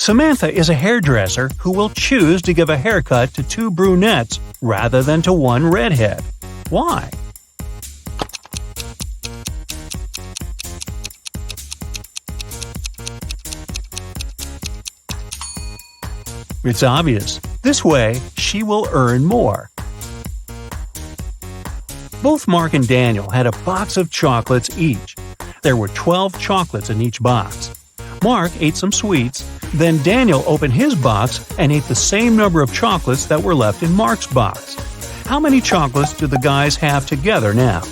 Samantha is a hairdresser who will choose to give a haircut to 2 brunettes rather than to 1 redhead. Why? It's obvious. This way, she will earn more. Both Mark and Daniel had a box of chocolates each. There were 12 chocolates in each box. Mark ate some sweets, then Daniel opened his box and ate the same number of chocolates that were left in Mark's box. How many chocolates do the guys have together now?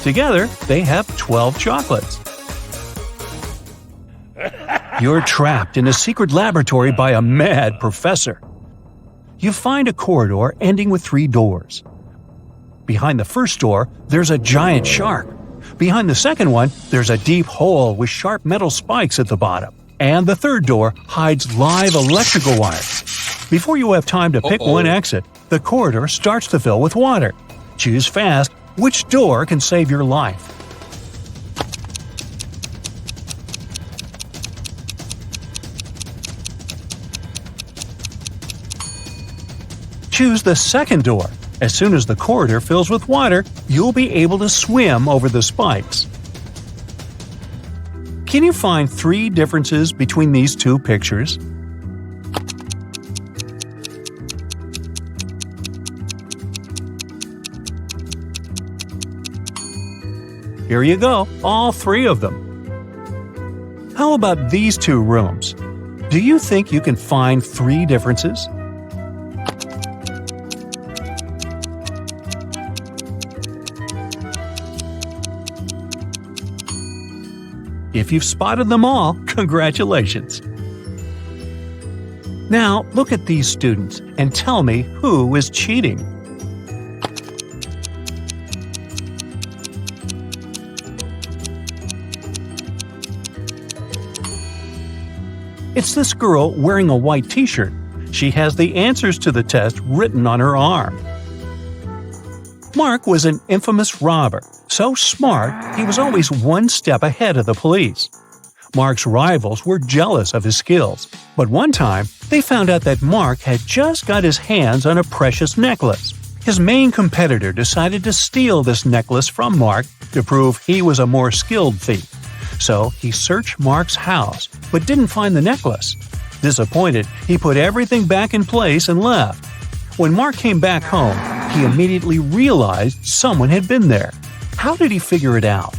Together, they have 12 chocolates. You're trapped in a secret laboratory by a mad professor. You find a corridor ending with 3 doors. Behind the first door, there's a giant shark. Behind the second one, there's a deep hole with sharp metal spikes at the bottom. And the third door hides live electrical wires. Before you have time to pick one exit, the corridor starts to fill with water. Choose fast which door can save your life. Choose the second door. As soon as the corridor fills with water, you'll be able to swim over the spikes. Can you find 3 differences between these 2 pictures? Here you go, all 3 of them. How about these 2 rooms? Do you think you can find 3 differences? If you've spotted them all, congratulations! Now look at these students and tell me who is cheating. It's this girl wearing a white t-shirt. She has the answers to the test written on her arm. Mark was an infamous robber, so smart he was always 1 step ahead of the police. Mark's rivals were jealous of his skills, but one time they found out that Mark had just got his hands on a precious necklace. His main competitor decided to steal this necklace from Mark to prove he was a more skilled thief. So he searched Mark's house, but didn't find the necklace. Disappointed, he put everything back in place and left. When Mark came back home, he immediately realized someone had been there. How did he figure it out?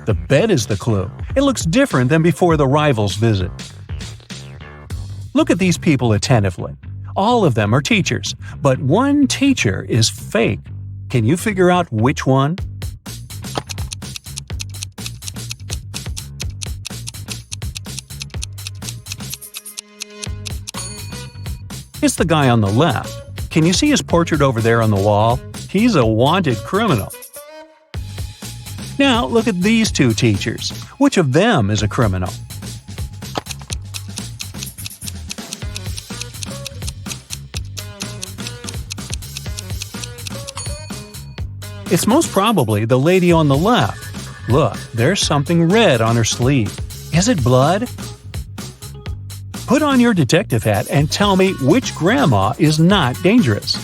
The bed is the clue. It looks different than before the rivals' visit. Look at these people attentively. All of them are teachers, but one teacher is fake. Can you figure out which one? It's the guy on the left. Can you see his portrait over there on the wall? He's a wanted criminal. Now look at these 2 teachers. Which of them is a criminal? It's most probably the lady on the left. Look, there's something red on her sleeve. Is it blood? Put on your detective hat and tell me which grandma is not dangerous.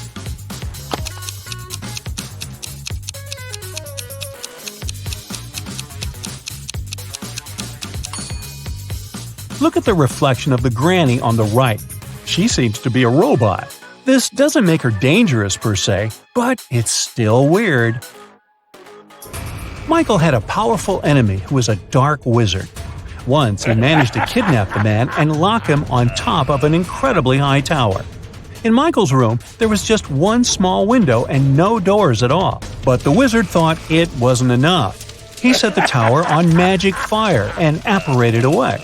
Look at the reflection of the granny on the right. She seems to be a robot. This doesn't make her dangerous per se, but it's still weird. Michael had a powerful enemy who was a dark wizard. Once he managed to kidnap the man and lock him on top of an incredibly high tower. In Michael's room, there was just one small window and no doors at all. But the wizard thought it wasn't enough. He set the tower on magic fire and apparated away.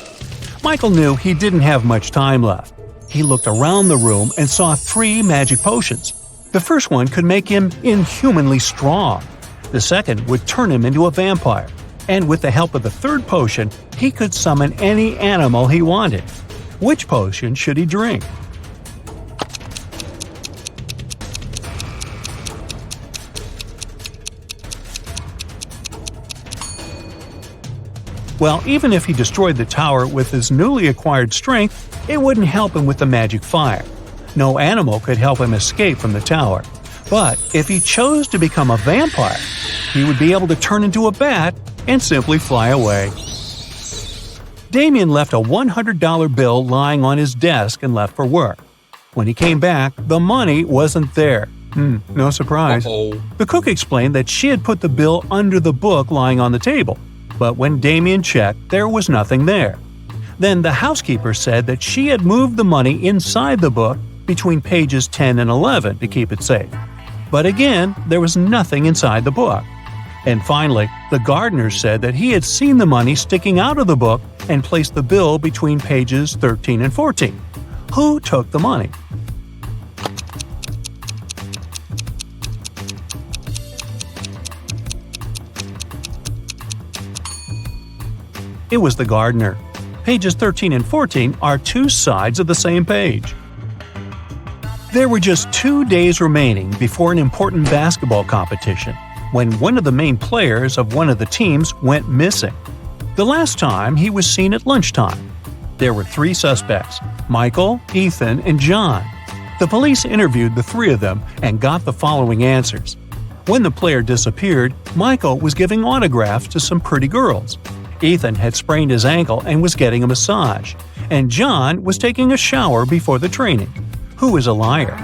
Michael knew he didn't have much time left. He looked around the room and saw 3 magic potions. The first one could make him inhumanly strong. The second would turn him into a vampire. And with the help of the third potion, he could summon any animal he wanted. Which potion should he drink? Well, even if he destroyed the tower with his newly acquired strength, it wouldn't help him with the magic fire. No animal could help him escape from the tower. But if he chose to become a vampire, he would be able to turn into a bat and simply fly away. Damien left a $100 bill lying on his desk and left for work. When he came back, the money wasn't there. No surprise. The cook explained that she had put the bill under the book lying on the table. But when Damien checked, there was nothing there. Then the housekeeper said that she had moved the money inside the book between pages 10 and 11 to keep it safe. But again, there was nothing inside the book. And finally, the gardener said that he had seen the money sticking out of the book and placed the bill between pages 13 and 14. Who took the money? It was the gardener. Pages 13 and 14 are two sides of the same page. There were just 2 days remaining before an important basketball competition when one of the main players of one of the teams went missing. The last time he was seen at lunchtime. There were 3 suspects: Michael, Ethan, and John. The police interviewed the 3 of them and got the following answers. When the player disappeared, Michael was giving autographs to some pretty girls. Ethan had sprained his ankle and was getting a massage, and John was taking a shower before the training. Who is a liar?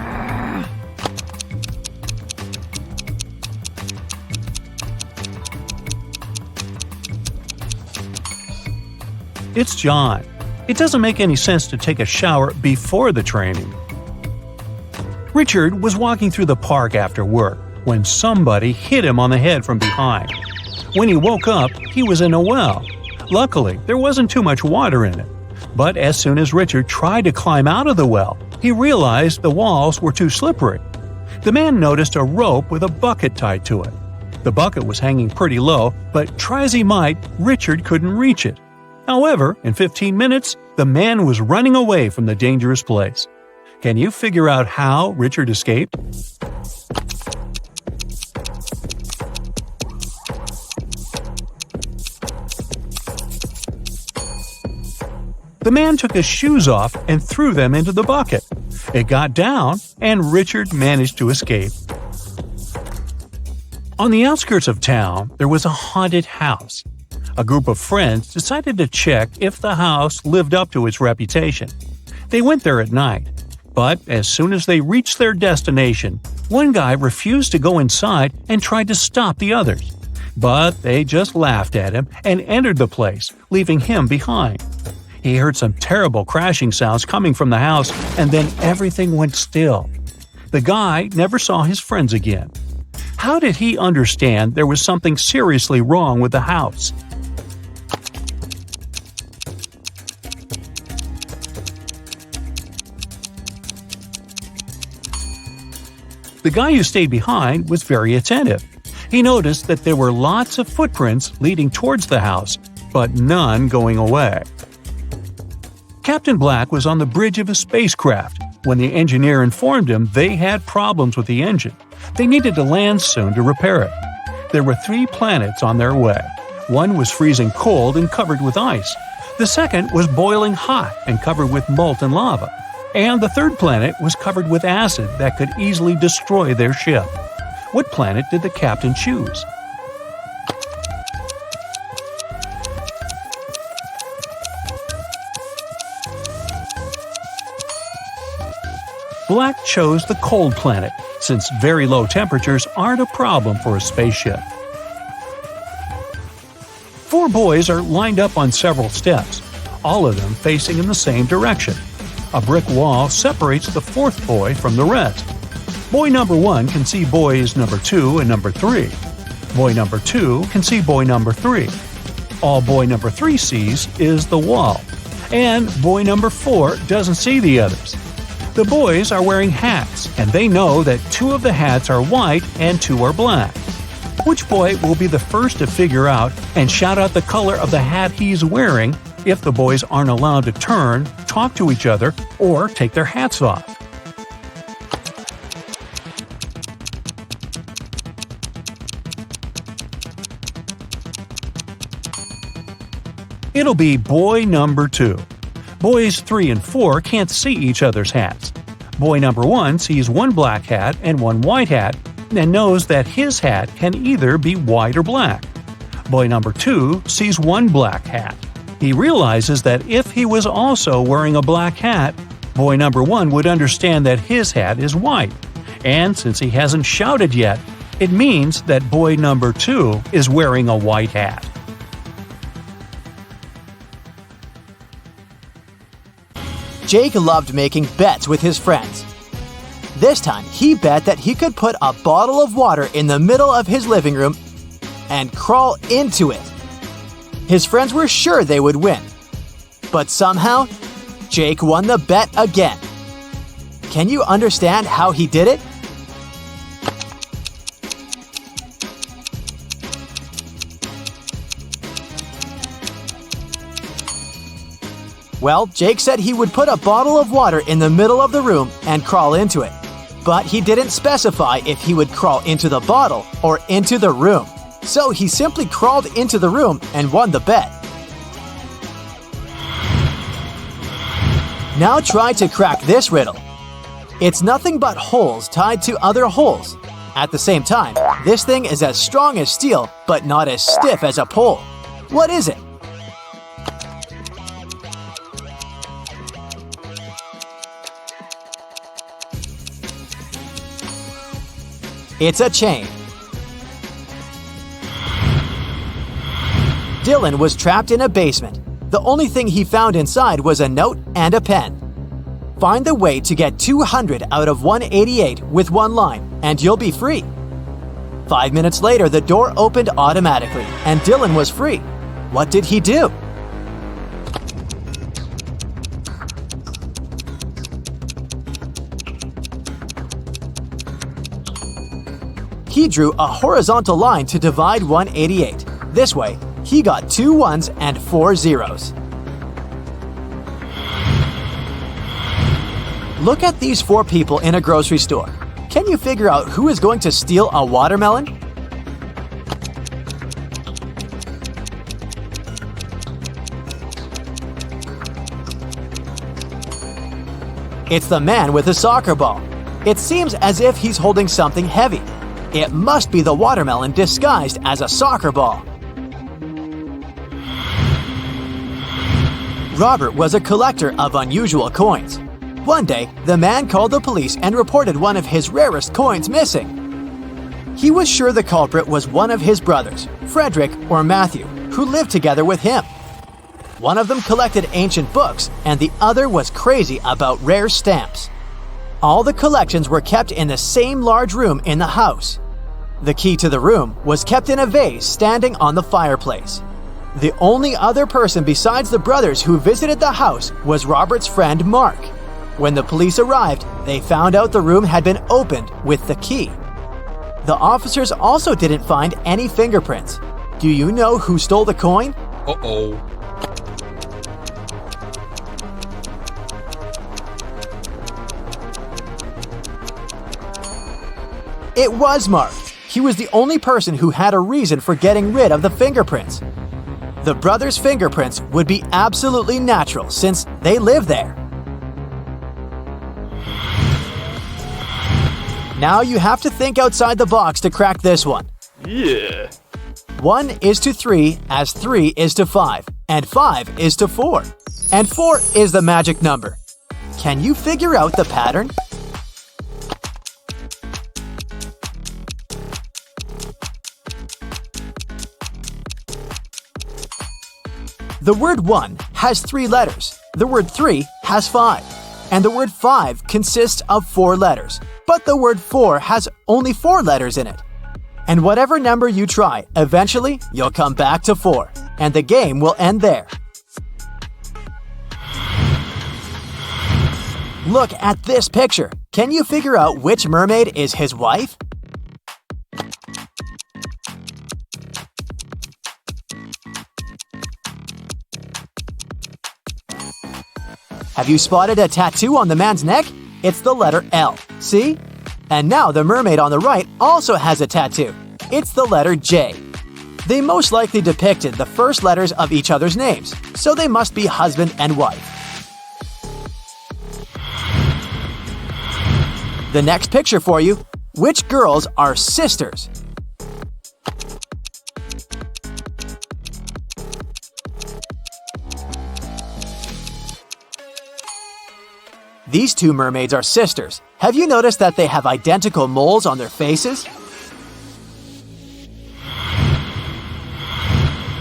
It's John. It doesn't make any sense to take a shower before the training. Richard was walking through the park after work when somebody hit him on the head from behind. When he woke up, he was in a well. Luckily, there wasn't too much water in it. But as soon as Richard tried to climb out of the well, he realized the walls were too slippery. The man noticed a rope with a bucket tied to it. The bucket was hanging pretty low, but try as he might, Richard couldn't reach it. However, in 15 minutes, the man was running away from the dangerous place. Can you figure out how Richard escaped? The man took his shoes off and threw them into the bucket. It got down, and Richard managed to escape. On the outskirts of town, there was a haunted house. A group of friends decided to check if the house lived up to its reputation. They went there at night, but as soon as they reached their destination, one guy refused to go inside and tried to stop the others. But they just laughed at him and entered the place, leaving him behind. He heard some terrible crashing sounds coming from the house, and then everything went still. The guy never saw his friends again. How did he understand there was something seriously wrong with the house? The guy who stayed behind was very attentive. He noticed that there were lots of footprints leading towards the house, but none going away. Captain Black was on the bridge of a spacecraft when the engineer informed him they had problems with the engine. They needed to land soon to repair it. There were 3 planets on their way. One was freezing cold and covered with ice. The second was boiling hot and covered with molten lava. And the third planet was covered with acid that could easily destroy their ship. What planet did the captain choose? Black chose the cold planet, since very low temperatures aren't a problem for a spaceship. 4 boys are lined up on several steps, all of them facing in the same direction. A brick wall separates the 4th boy from the rest. Boy number 1 can see boys number 2 and number 3. Boy number 2 can see boy number 3. All boy number 3 sees is the wall. And boy number 4 doesn't see the others. The boys are wearing hats, and they know that 2 of the hats are white and 2 are black. Which boy will be the first to figure out and shout out the color of the hat he's wearing if the boys aren't allowed to turn, talk to each other, or take their hats off? It'll be boy number 2. Boys 3 and 4 can't see each other's hats. Boy number 1 sees one black hat and one white hat and knows that his hat can either be white or black. Boy number 2 sees one black hat. He realizes that if he was also wearing a black hat, boy number 1 would understand that his hat is white. And since he hasn't shouted yet, it means that boy number 2 is wearing a white hat. Jake loved making bets with his friends. This time, he bet that he could put a bottle of water in the middle of his living room and crawl into it. His friends were sure they would win. But somehow, Jake won the bet again. Can you understand how he did it? Well, Jake said he would put a bottle of water in the middle of the room and crawl into it. But he didn't specify if he would crawl into the bottle or into the room. So he simply crawled into the room and won the bet. Now try to crack this riddle. It's nothing but holes tied to other holes. At the same time, this thing is as strong as steel, but not as stiff as a pole. What is it? It's a chain. Dylan was trapped in a basement. The only thing he found inside was a note and a pen. Find the way to get 200 out of 188 with one line, and you'll be free. 5 minutes later, the door opened automatically, and Dylan was free. What did he do? He drew a horizontal line to divide 188. This way, he got 2 ones and 4 zeros. Look at these 4 people in a grocery store. Can you figure out who is going to steal a watermelon? It's the man with a soccer ball. It seems as if he's holding something heavy. It must be the watermelon disguised as a soccer ball. Robert was a collector of unusual coins. One day, the man called the police and reported one of his rarest coins missing. He was sure the culprit was one of his brothers, Frederick or Matthew, who lived together with him. One of them collected ancient books, and the other was crazy about rare stamps. All the collections were kept in the same large room in the house. The key to the room was kept in a vase standing on the fireplace. The only other person besides the brothers who visited the house was Robert's friend Mark. When the police arrived, they found out the room had been opened with the key. The officers also didn't find any fingerprints. Do you know who stole the coin? Uh-oh. It was Mark. He was the only person who had a reason for getting rid of the fingerprints. The brothers' fingerprints would be absolutely natural since they live there. Now you have to think outside the box to crack this one. Yeah. 1 is to 3 as 3 is to 5, and 5 is to 4. And 4 is the magic number. Can you figure out the pattern? The word 1 has 3 letters, the word 3 has 5, and the word 5 consists of 4 letters, but the word 4 has only 4 letters in it. And whatever number you try, eventually you'll come back to 4, and the game will end there. Look at this picture. Can you figure out which mermaid is his wife? Have you spotted a tattoo on the man's neck? It's the letter L. See? And now the mermaid on the right also has a tattoo. It's the letter J. They most likely depicted the first letters of each other's names, so they must be husband and wife. The next picture for you. Which girls are sisters? These two mermaids are sisters. Have you noticed that they have identical moles on their faces?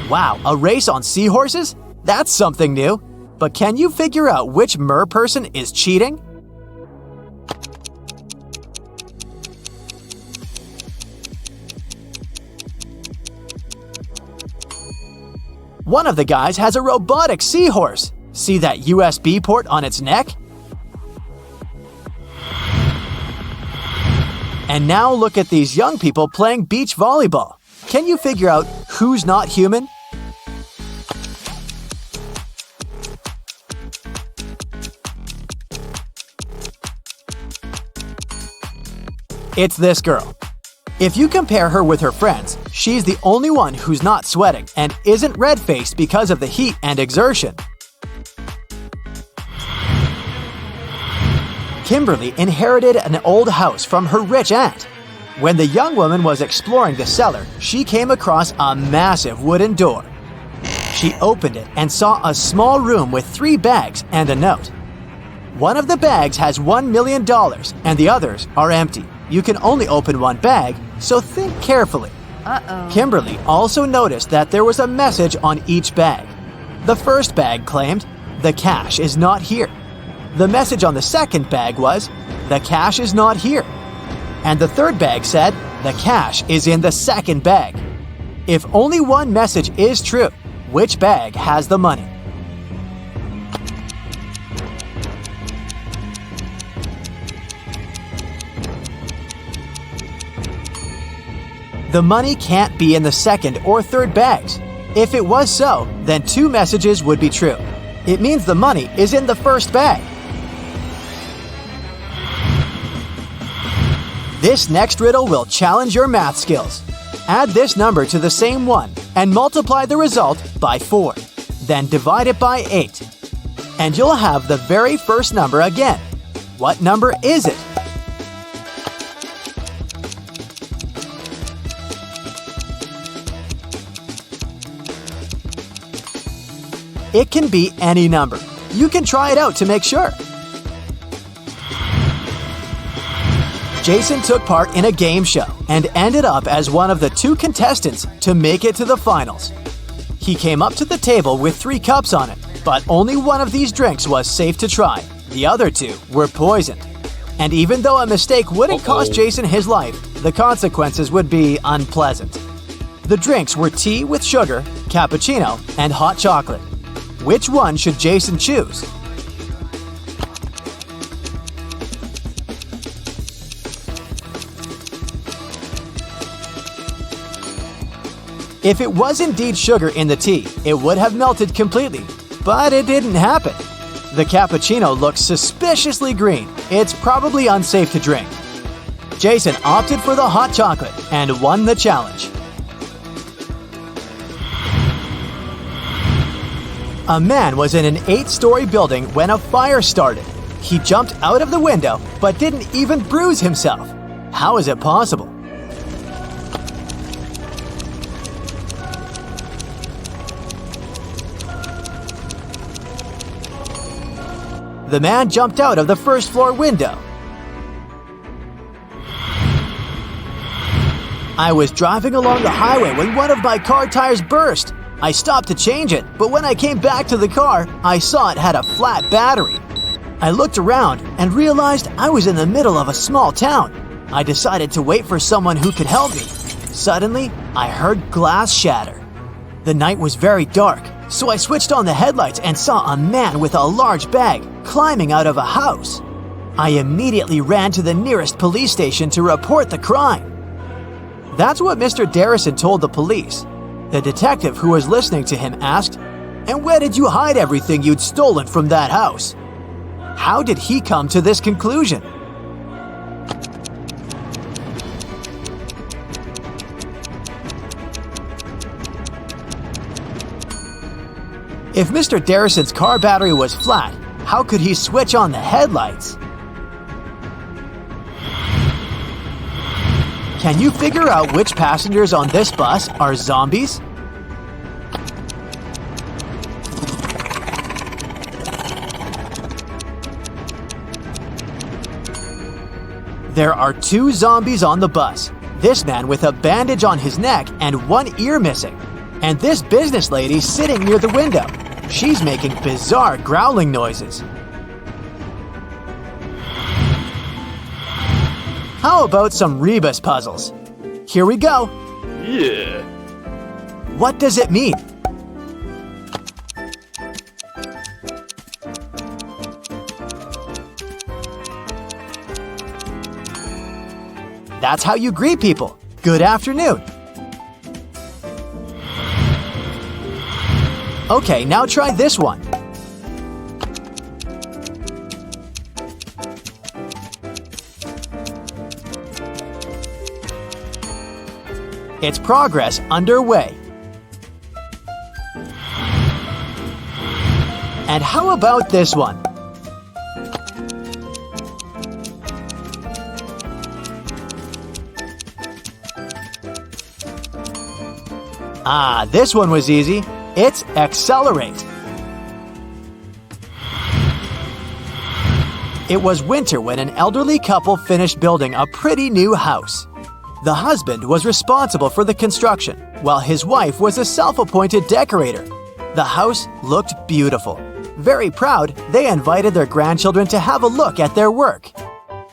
Wow, a race on seahorses? That's something new. But can you figure out which mer person is cheating? One of the guys has a robotic seahorse. See that USB port on its neck? And now look at these young people playing beach volleyball. Can you figure out who's not human? It's this girl. If you compare her with her friends, she's the only one who's not sweating and isn't red-faced because of the heat and exertion. Kimberly inherited an old house from her rich aunt. When the young woman was exploring the cellar, she came across a massive wooden door. She opened it and saw a small room with 3 bags and a note. One of the bags has $1 million and the others are empty. You can only open one bag, so think carefully. Kimberly also noticed that there was a message on each bag. The first bag claimed, "The cash is not here." The message on the second bag was, "The cash is not here." And the third bag said, "The cash is in the second bag." If only one message is true, which bag has the money? The money can't be in the second or third bags. If it was so, then 2 messages would be true. It means the money is in the first bag. This next riddle will challenge your math skills. Add this number to the same one and multiply the result by 4. Then divide it by 8. And you'll have the very first number again. What number is it? It can be any number. You can try it out to make sure. Jason took part in a game show and ended up as one of the 2 contestants to make it to the finals. He came up to the table with 3 cups on it, but only one of these drinks was safe to try. The other 2 were poisoned. And even though a mistake wouldn't cost Jason his life, the consequences would be unpleasant. The drinks were tea with sugar, cappuccino, and hot chocolate. Which one should Jason choose? If it was indeed sugar in the tea, it would have melted completely, but it didn't happen. The cappuccino looks suspiciously green. It's probably unsafe to drink. Jason opted for the hot chocolate and won the challenge. A man was in an 8-story building when a fire started. He jumped out of the window but didn't even bruise himself. How is it possible? The man jumped out of the first-floor window. I was driving along the highway when one of my car tires burst. I stopped to change it, but when I came back to the car, I saw it had a flat battery. I looked around and realized I was in the middle of a small town. I decided to wait for someone who could help me. Suddenly, I heard glass shatter. The night was very dark, so I switched on the headlights and saw a man with a large bag climbing out of a house. I immediately ran to the nearest police station to report the crime. That's what Mr. Darrison told the police. The detective who was listening to him asked, "And where did you hide everything you'd stolen from that house?" How did he come to this conclusion? If Mr. Darrison's car battery was flat, how could he switch on the headlights? Can you figure out which passengers on this bus are zombies? There are 2 zombies on the bus. This man with a bandage on his neck and 1 ear missing. And this business lady sitting near the window. She's making bizarre growling noises. How about some Rebus puzzles? Here we go. Yeah. What does it mean? That's how you greet people. Good afternoon. Okay, now try this one. It's progress underway. And how about this one? Ah, this one was easy. It's accelerate. It was winter when an elderly couple finished building a pretty new house. The husband was responsible for the construction, while his wife was a self-appointed decorator. The house looked beautiful. Very proud, they invited their grandchildren to have a look at their work.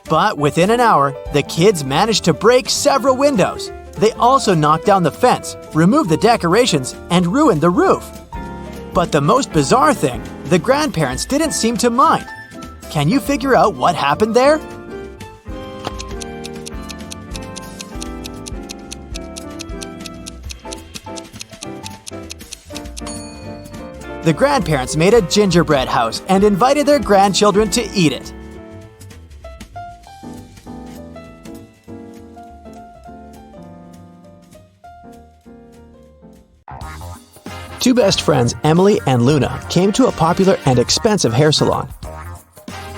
But within an hour, the kids managed to break several windows. They also knocked down the fence, removed the decorations, and ruined the roof. But the most bizarre thing, the grandparents didn't seem to mind. Can you figure out what happened there? The grandparents made a gingerbread house and invited their grandchildren to eat it. Two best friends, Emily and Luna, came to a popular and expensive hair salon.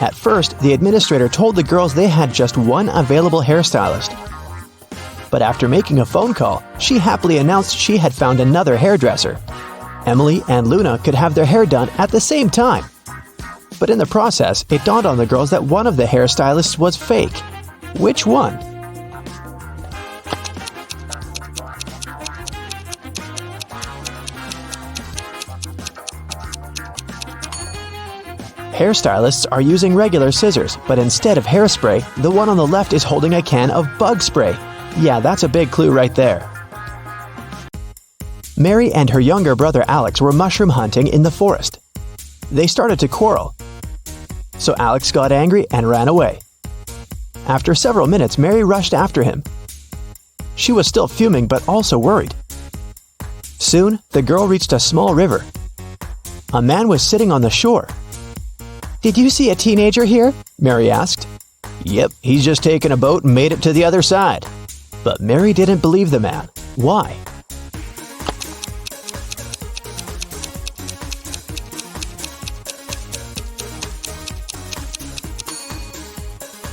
At first, the administrator told the girls they had just one available hairstylist. But after making a phone call, she happily announced she had found another hairdresser. Emily and Luna could have their hair done at the same time. But in the process, it dawned on the girls that one of the hairstylists was fake. Which one? Hairstylists are using regular scissors, but instead of hairspray, the one on the left is holding a can of bug spray. Yeah, that's a big clue right there. Mary and her younger brother Alex were mushroom hunting in the forest. They started to quarrel. So Alex got angry and ran away. After several minutes, Mary rushed after him. She was still fuming but also worried. Soon, the girl reached a small river. A man was sitting on the shore. "Did you see a teenager here?" Mary asked. "Yep, he's just taken a boat and made it to the other side." But Mary didn't believe the man. Why?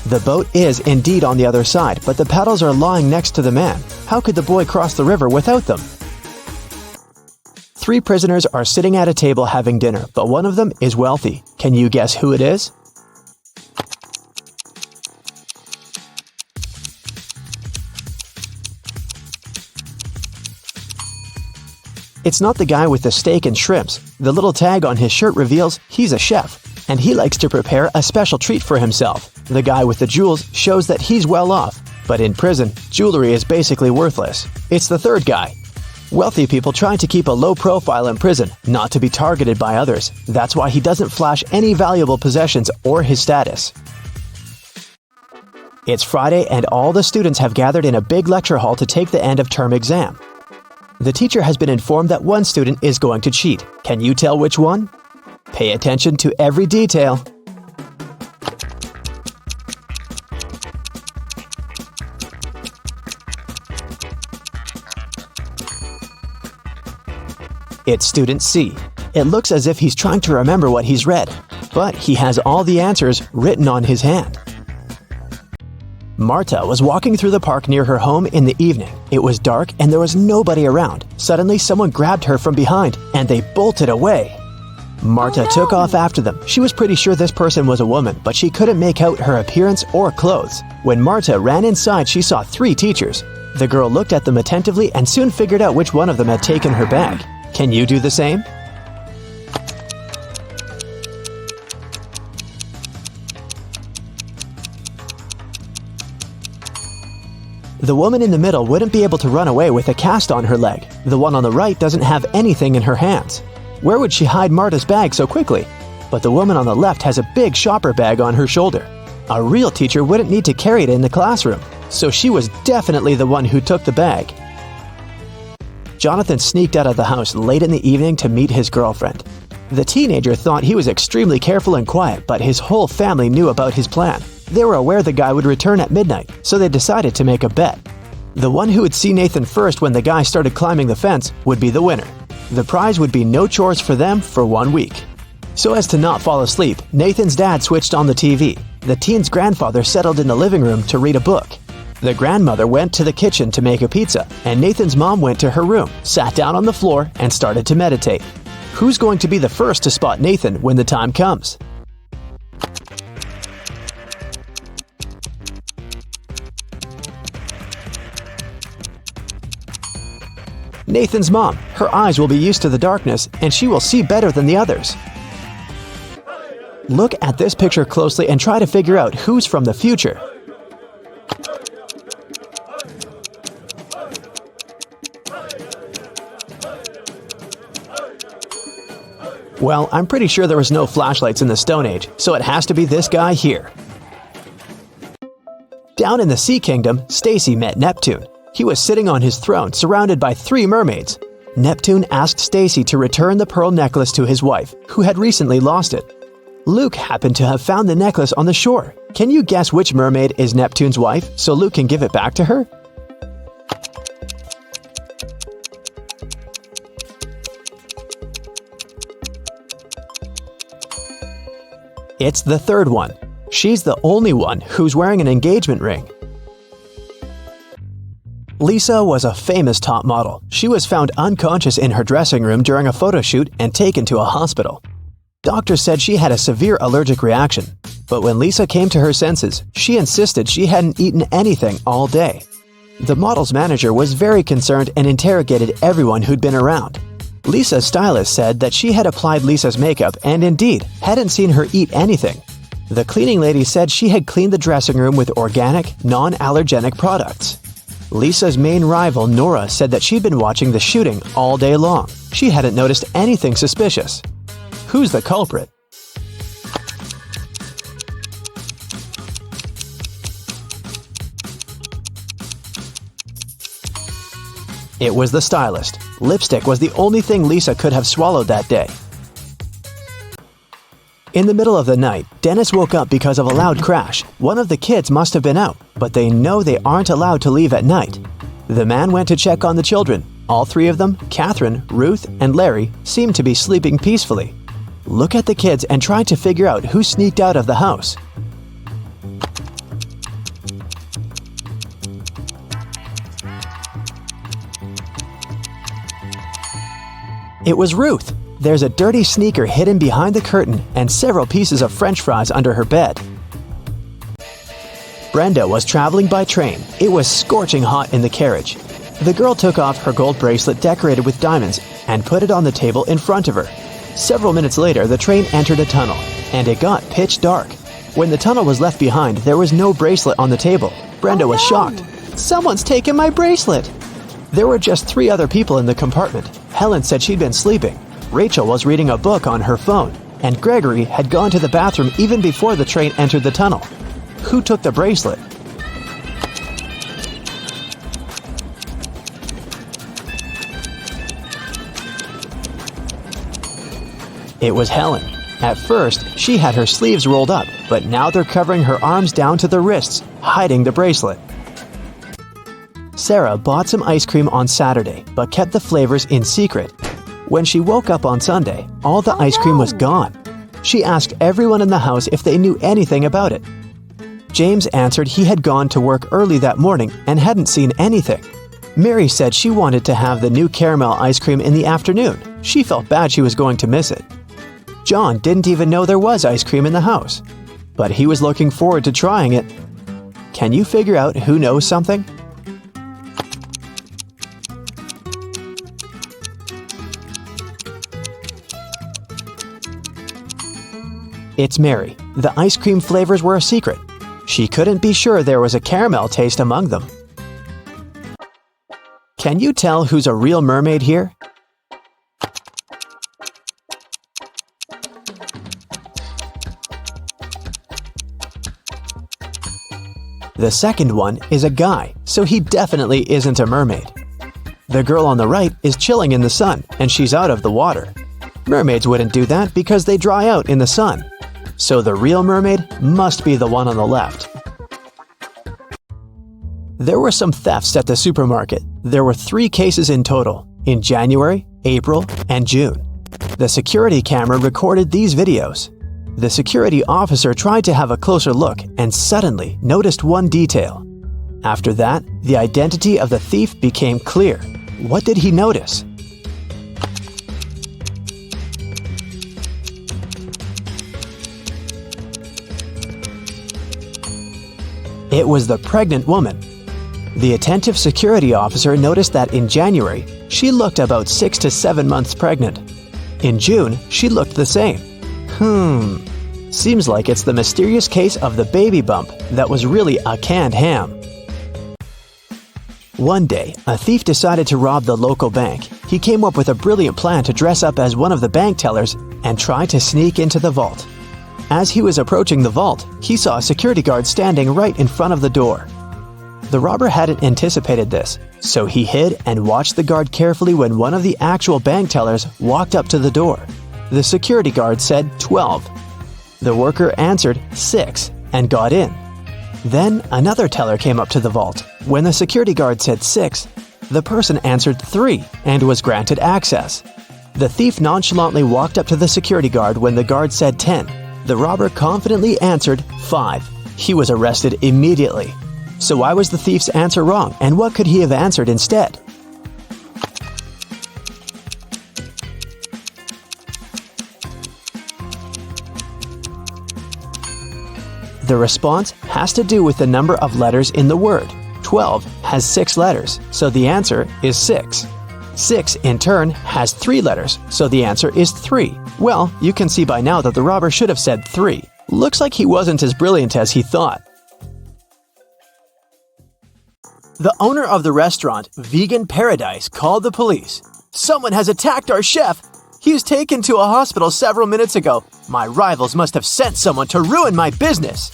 The boat is indeed on the other side, but the paddles are lying next to the man. How could the boy cross the river without them? 3 prisoners are sitting at a table having dinner, but one of them is wealthy. Can you guess who it is? It's not the guy with the steak and shrimps. The little tag on his shirt reveals he's a chef, and he likes to prepare a special treat for himself. The guy with the jewels shows that he's well off, but in prison, jewelry is basically worthless. It's the third guy. Wealthy people try to keep a low profile in prison, not to be targeted by others. That's why he doesn't flash any valuable possessions or his status. It's Friday and all the students have gathered in a big lecture hall to take the end of term exam. The teacher has been informed that one student is going to cheat. Can you tell which one? Pay attention to every detail. It's student C. It looks as if he's trying to remember what he's read, but he has all the answers written on his hand. Marta was walking through the park near her home in the evening. It was dark and there was nobody around. Suddenly, someone grabbed her from behind and they bolted away. Marta took off after them. She was pretty sure this person was a woman, but she couldn't make out her appearance or clothes. When Marta ran inside, she saw 3 teachers. The girl looked at them attentively and soon figured out which one of them had taken her bag. Can you do the same? The woman in the middle wouldn't be able to run away with a cast on her leg. The one on the right doesn't have anything in her hands. Where would she hide Marta's bag so quickly? But the woman on the left has a big shopper bag on her shoulder. A real teacher wouldn't need to carry it in the classroom, so she was definitely the one who took the bag. Jonathan sneaked out of the house late in the evening to meet his girlfriend. The teenager thought he was extremely careful and quiet, but his whole family knew about his plan. They were aware the guy would return at midnight, so they decided to make a bet. The one who would see Nathan first when the guy started climbing the fence would be the winner. The prize would be no chores for them for 1 week. So as to not fall asleep, Nathan's dad switched on the TV. The teen's grandfather settled in the living room to read a book. The grandmother went to the kitchen to make a pizza, and Nathan's mom went to her room, sat down on the floor, and started to meditate. Who's going to be the first to spot Nathan when the time comes? Nathan's mom. Her eyes will be used to the darkness, and she will see better than the others. Look at this picture closely and try to figure out who's from the future. Well, I'm pretty sure there was no flashlights in the Stone Age, so it has to be this guy here. Down in the Sea Kingdom, Stacy met Neptune. He was sitting on his throne, surrounded by 3 mermaids. Neptune asked Stacy to return the pearl necklace to his wife, who had recently lost it. Luke happened to have found the necklace on the shore. Can you guess which mermaid is Neptune's wife, so Luke can give it back to her? It's the third one. She's the only one who's wearing an engagement ring. Lisa was a famous top model. She was found unconscious in her dressing room during a photo shoot and taken to a hospital. Doctors said she had a severe allergic reaction, but when Lisa came to her senses, she insisted she hadn't eaten anything all day. The model's manager was very concerned and interrogated everyone who'd been around. Lisa's stylist said that she had applied Lisa's makeup and indeed hadn't seen her eat anything. The cleaning lady said she had cleaned the dressing room with organic, non-allergenic products. Lisa's main rival, Nora, said that she'd been watching the shooting all day long. She hadn't noticed anything suspicious. Who's the culprit? It was the stylist. Lipstick was the only thing Lisa could have swallowed that day. In the middle of the night, Dennis woke up because of a loud crash. One of the kids must have been out, but they know they aren't allowed to leave at night. The man went to check on the children. All 3 of them, Catherine, Ruth, and Larry, seemed to be sleeping peacefully. Look at the kids and try to figure out who sneaked out of the house. It was Ruth. There's a dirty sneaker hidden behind the curtain and several pieces of French fries under her bed. Brenda was traveling by train. It was scorching hot in the carriage. The girl took off her gold bracelet decorated with diamonds and put it on the table in front of her. Several minutes later, the train entered a tunnel, and it got pitch dark. When the tunnel was left behind, there was no bracelet on the table. Brenda was shocked. "Someone's taken my bracelet!" There were just 3 other people in the compartment. Helen said she'd been sleeping. Rachel was reading a book on her phone, and Gregory had gone to the bathroom even before the train entered the tunnel. Who took the bracelet? It was Helen. At first, she had her sleeves rolled up, but now they're covering her arms down to the wrists, hiding the bracelet. Sarah bought some ice cream on Saturday, but kept the flavors in secret. When she woke up on Sunday, all the ice cream was gone. She asked everyone in the house if they knew anything about it. James answered he had gone to work early that morning and hadn't seen anything. Mary said she wanted to have the new caramel ice cream in the afternoon. She felt bad she was going to miss it. John didn't even know there was ice cream in the house, but he was looking forward to trying it. Can you figure out who knows something? It's Mary. The ice cream flavors were a secret. She couldn't be sure there was a caramel taste among them. Can you tell who's a real mermaid here? The second one is a guy, so he definitely isn't a mermaid. The girl on the right is chilling in the sun, and she's out of the water. Mermaids wouldn't do that because they dry out in the sun. So the real mermaid must be the one on the left. There were some thefts at the supermarket. There were 3 cases in total, in January, April, and June. The security camera recorded these videos. The security officer tried to have a closer look and suddenly noticed one detail. After that, the identity of the thief became clear. What did he notice? It was the pregnant woman. The attentive security officer noticed that in January, she looked about 6 to 7 months pregnant. In June, she looked the same. Seems like it's the mysterious case of the baby bump that was really a canned ham. One day, a thief decided to rob the local bank. He came up with a brilliant plan to dress up as one of the bank tellers and try to sneak into the vault. As he was approaching the vault, he saw a security guard standing right in front of the door. The robber hadn't anticipated this, so he hid and watched the guard carefully when one of the actual bank tellers walked up to the door. The security guard said 12. The worker answered 6 and got in. Then another teller came up to the vault. When the security guard said 6, the person answered 3 and was granted access. The thief nonchalantly walked up to the security guard when the guard said 10. The robber confidently answered 5. He was arrested immediately. So why was the thief's answer wrong, and what could he have answered instead? The response has to do with the number of letters in the word. 12 has 6 letters, so the answer is 6. 6, in turn, has 3 letters, so the answer is 3. Well, you can see by now that the robber should have said 3. Looks like he wasn't as brilliant as he thought. The owner of the restaurant, Vegan Paradise, called the police. "Someone has attacked our chef. He was taken to a hospital several minutes ago. My rivals must have sent someone to ruin my business."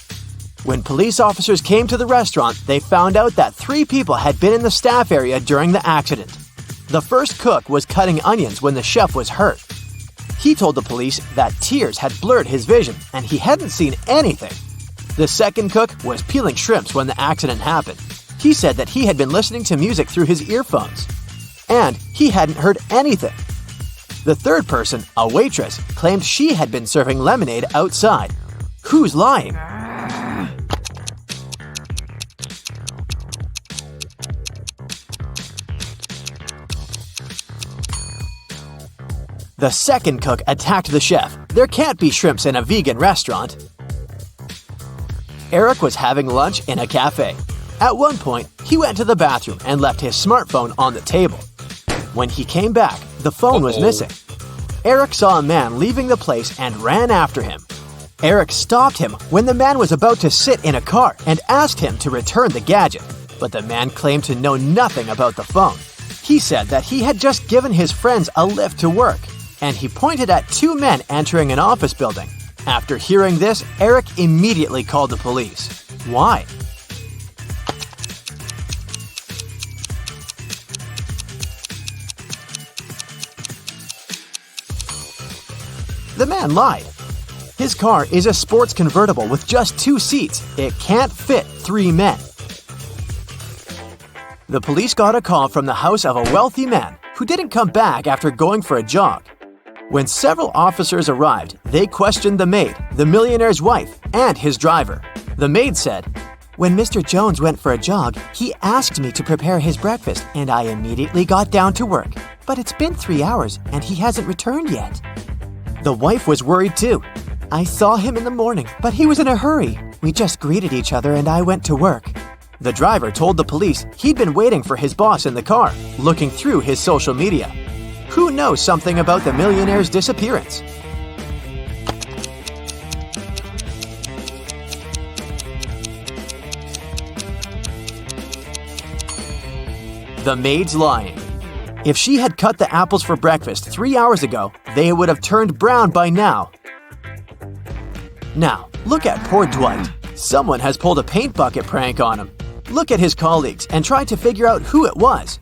When police officers came to the restaurant, they found out that 3 people had been in the staff area during the accident. The first cook was cutting onions when the chef was hurt. He told the police that tears had blurred his vision and he hadn't seen anything. The second cook was peeling shrimps when the accident happened. He said that he had been listening to music through his earphones, and he hadn't heard anything. The third person, a waitress, claimed she had been serving lemonade outside. Who's lying? The second cook attacked the chef. There can't be shrimps in a vegan restaurant. Eric was having lunch in a cafe. At one point, he went to the bathroom and left his smartphone on the table. When he came back, the phone was missing. Eric saw a man leaving the place and ran after him. Eric stopped him when the man was about to sit in a car and asked him to return the gadget, but the man claimed to know nothing about the phone. He said that he had just given his friends a lift to work, and he pointed at 2 men entering an office building. After hearing this, Eric immediately called the police. Why? The man lied. His car is a sports convertible with just 2 seats. It can't fit 3 men. The police got a call from the house of a wealthy man. who didn't come back after going for a jog. When several officers arrived, they questioned the maid, the millionaire's wife, and his driver. The maid said, "When Mr. Jones went for a jog, he asked me to prepare his breakfast, and I immediately got down to work. But it's been 3 hours, and he hasn't returned yet." The wife was worried too. "I saw him in the morning, but he was in a hurry. We just greeted each other and I went to work." The driver told the police he'd been waiting for his boss in the car, looking through his social media. Who knows something about the millionaire's disappearance? The maid's lying. If she had cut the apples for breakfast 3 hours ago, they would have turned brown by now. Now, look at poor Dwight. Someone has pulled a paint bucket prank on him. Look at his colleagues and try to figure out who it was.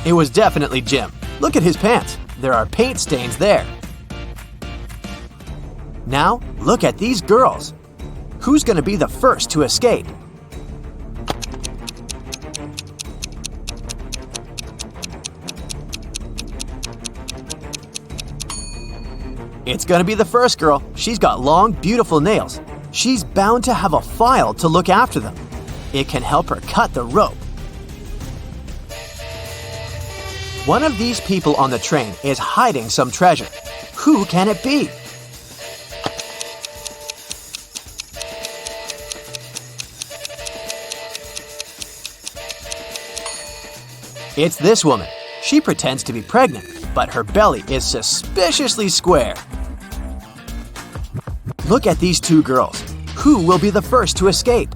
It was definitely Jim. Look at his pants. There are paint stains there. Now, look at these girls. Who's going to be the first to escape? It's going to be the first girl. She's got long, beautiful nails. She's bound to have a file to look after them. It can help her cut the rope. One of these people on the train is hiding some treasure. Who can it be? It's this woman. She pretends to be pregnant, but her belly is suspiciously square. Look at these two girls. Who will be the first to escape?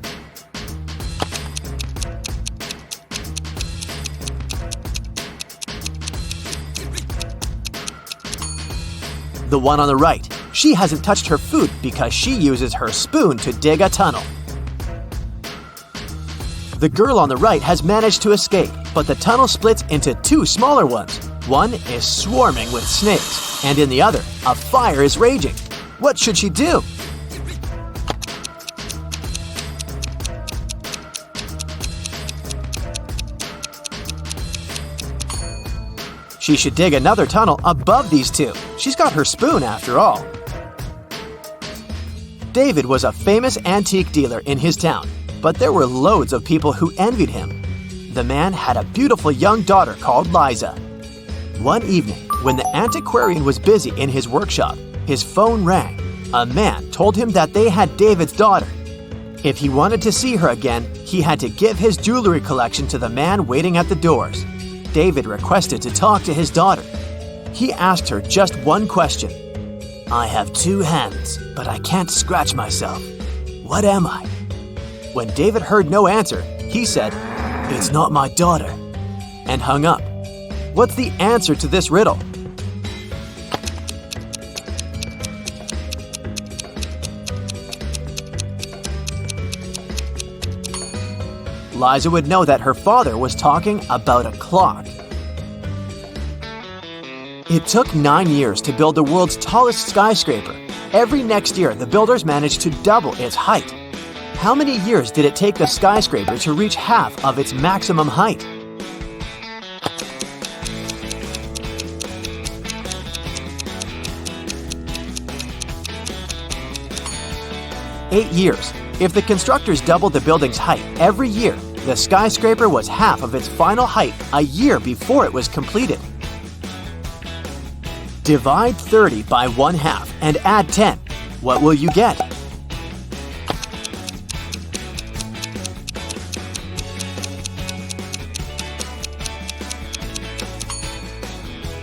The one on the right. She hasn't touched her food because she uses her spoon to dig a tunnel. The girl on the right has managed to escape, but the tunnel splits into two smaller ones. One is swarming with snakes, and in the other, a fire is raging. What should she do? She should dig another tunnel above these two. She's got her spoon after all. David was a famous antique dealer in his town, but there were loads of people who envied him. The man had a beautiful young daughter called Liza. One evening, when the antiquarian was busy in his workshop, his phone rang. A man told him that they had David's daughter. If he wanted to see her again, he had to give his jewelry collection to the man waiting at the doors. David requested to talk to his daughter. He asked her just one question. "I have 2 hands, but I can't scratch myself. What am I?" When David heard no answer, he said, "It's not my daughter," and hung up. What's the answer to this riddle? Liza would know that her father was talking about a clock. It took 9 years to build the world's tallest skyscraper. Every next year, the builders managed to double its height. How many years did it take the skyscraper to reach half of its maximum height? Eight years. If the constructors doubled the building's height every year, the skyscraper was half of its final height a year before it was completed. Divide 30 by 1/2 and add 10. What will you get?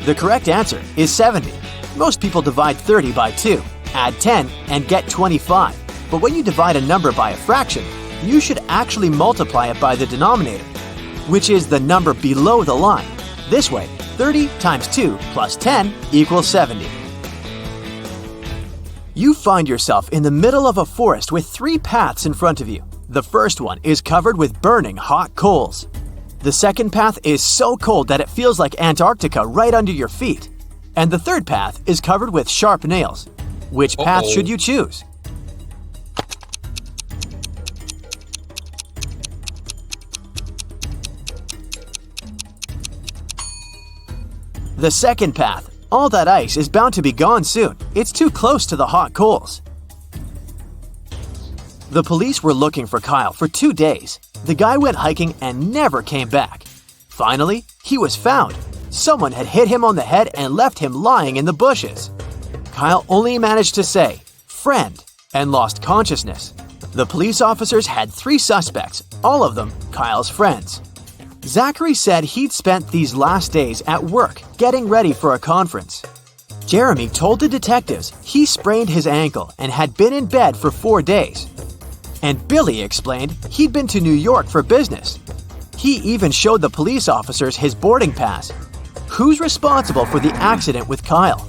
The correct answer is 70. Most people divide 30 by 2, add 10, and get 25. But when you divide a number by a fraction, you should actually multiply it by the denominator, which is the number below the line. This way, 30 times 2 plus 10 equals 70. You find yourself in the middle of a forest with 3 paths in front of you. The first one is covered with burning hot coals. The second path is so cold that it feels like Antarctica right under your feet. And the third path is covered with sharp nails. Which path should you choose? The second path. All that ice is bound to be gone soon. It's too close to the hot coals. The police were looking for Kyle for 2 days. The guy went hiking and never came back. Finally, he was found. Someone had hit him on the head and left him lying in the bushes. Kyle only managed to say, "Friend," and lost consciousness. The police officers had 3 suspects, all of them Kyle's friends. Zachary said he'd spent these last days at work getting ready for a conference. Jeremy told the detectives he sprained his ankle and had been in bed for 4 days. And Billy explained he'd been to New York for business. He even showed the police officers his boarding pass. Who's responsible for the accident with Kyle?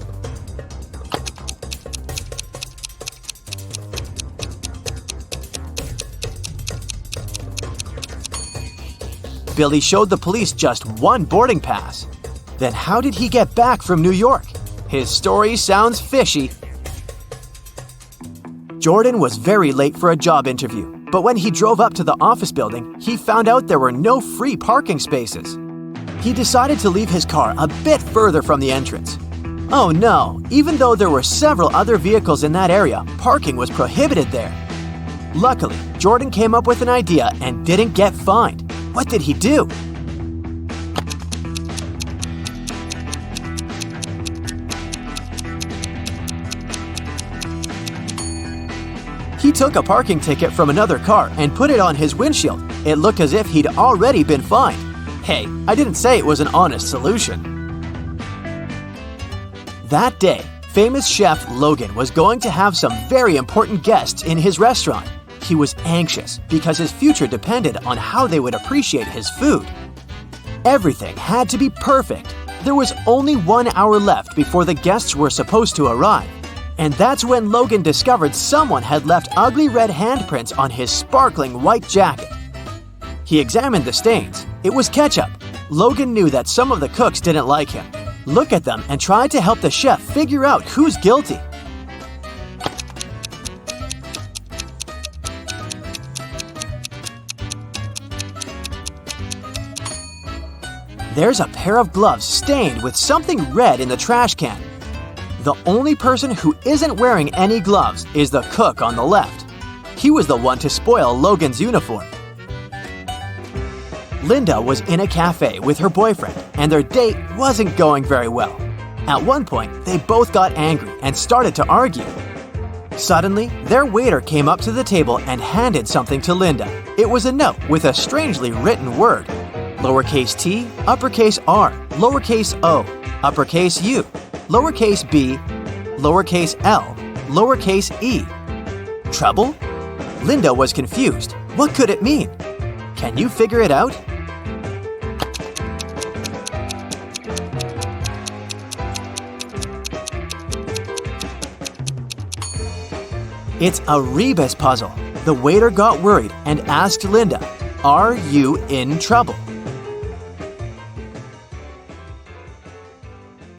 Billy showed the police just 1 boarding pass. Then how did he get back from New York? His story sounds fishy. Jordan was very late for a job interview, but when he drove up to the office building, he found out there were no free parking spaces. He decided to leave his car a bit further from the entrance. Oh no, even though there were several other vehicles in that area, parking was prohibited there. Luckily, Jordan came up with an idea and didn't get fined. What did he do? He took a parking ticket from another car and put it on his windshield. It looked as if he'd already been fined. Hey, I didn't say it was an honest solution. That day, famous chef Logan was going to have some very important guests in his restaurant. He was anxious because his future depended on how they would appreciate his food. Everything had to be perfect. There was only 1 hour left before the guests were supposed to arrive. And that's when Logan discovered someone had left ugly red handprints on his sparkling white jacket. He examined the stains. It was Ketchup. Logan knew that some of the cooks didn't like him. Look at them and tried to help the chef figure out who's guilty. There's a pair of gloves stained with something red in the trash can. The only person who isn't wearing any gloves is the cook on the left. He was the one to spoil Logan's uniform. Linda was in a cafe with her boyfriend, and their date wasn't going very well. At one point, they both got angry and started to argue. Suddenly, their waiter came up to the table and handed something to Linda. It was a note with a strangely written word. Lowercase t, uppercase r, lowercase o, uppercase u, lowercase b, lowercase l, lowercase e. Trouble? Linda was confused. What could it mean? Can you figure it out? It's a Rebus puzzle. The waiter got worried and asked Linda, "Are you in trouble?"